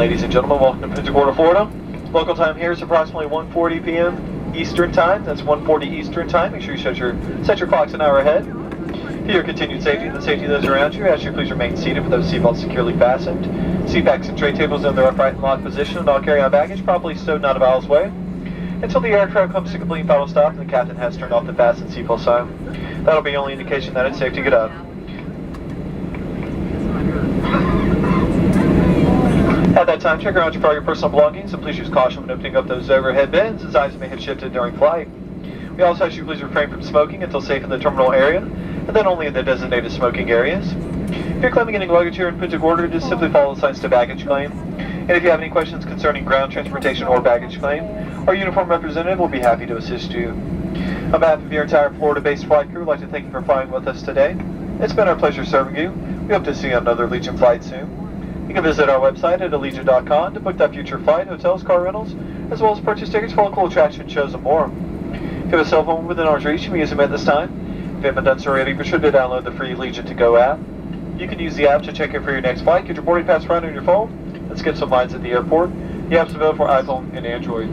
Ladies and gentlemen, welcome to Punta Gorda, Florida. Local time here is approximately 1:40 p.m. Eastern Time. That's 1:40 Eastern Time. Make sure you set your clocks an hour ahead. For your continued safety and the safety of those around you, I ask you please remain seated with those seatbelts securely fastened. Seat backs and tray tables in their upright and locked position, and all carry-on baggage properly stowed not a mile's way until the aircraft comes to complete final stop and the captain has turned off the fasten seatbelt sign. That'll be the only indication that it's safe to get up. At that time, check around you for all your personal belongings, and please use caution when opening up those overhead bins, as eyes may have shifted during flight. We also ask you please refrain from smoking until safe in the terminal area, and then only in the designated smoking areas. If you're claiming any luggage here in Punta Gorda, just simply follow the signs to baggage claim. And if you have any questions concerning ground transportation or baggage claim, our uniform representative will be happy to assist you. On behalf of your entire Florida-based flight crew, I'd like to thank you for flying with us today. It's been our pleasure serving you. We hope to see you on another Allegiant flight soon. You can visit our website at Allegiant.com to book that future flight, hotels, car rentals, as well as purchase tickets for local attraction shows and more. If you have a cell phone within arm's reach, you may use them at this time. If you haven't done so already, be sure to download the free Allegiant to Go app. You can use the app to check in for your next flight, get your boarding pass right on your phone, and skip some lines at the airport. The app's available for iPhone and Android.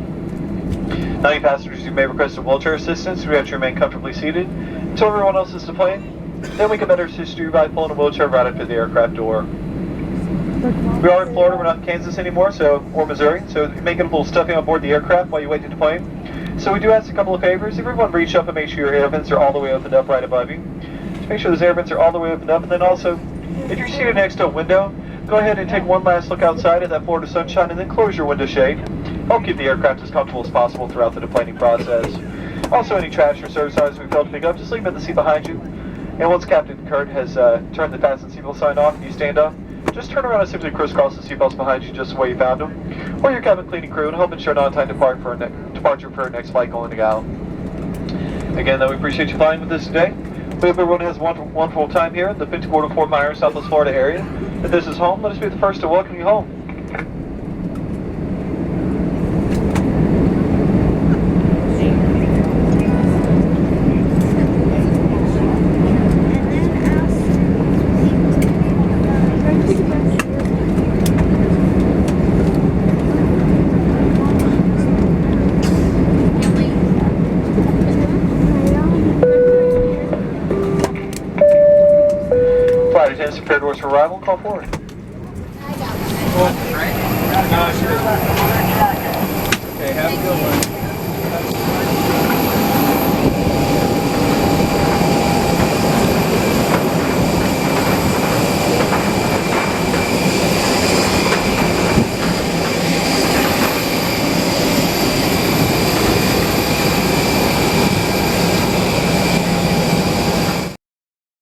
Now, any passengers who may request a wheelchair assistance, we have to remain comfortably seated until everyone else is deploying. Then we can better assist you by pulling a wheelchair right up to the aircraft door. We are in Florida, we're not in Kansas anymore, or Missouri, so you may get a little stuffing on board the aircraft while you wait to deploy. So we do ask a couple of favors. Everyone reach up and make sure your air vents are all the way opened up right above you. Just make sure those air vents are all the way opened up, and then also, if you're seated next to a window, go ahead and take one last look outside at that Florida sunshine, and then close your window shade. Help keep the aircraft as comfortable as possible throughout the deplaning process. Also, any trash or service items we failed to pick up, just leave them in the seat behind you. And once Captain Kurt has turned the fasten seatbelt sign off and you stand up, just turn around and simply crisscross the seatbelts behind you just the way you found them, or your cabin cleaning crew, and help ensure on-time departure for our next flight going to Gal. Again, though, we appreciate you flying with us today. We hope everyone has a wonderful time here in the Punta Gorda, Fort Myers, Southwest Florida area. If this is home, let us be the first to welcome you home. Flight attendants, prepare doors for arrival. Call forward. Okay, have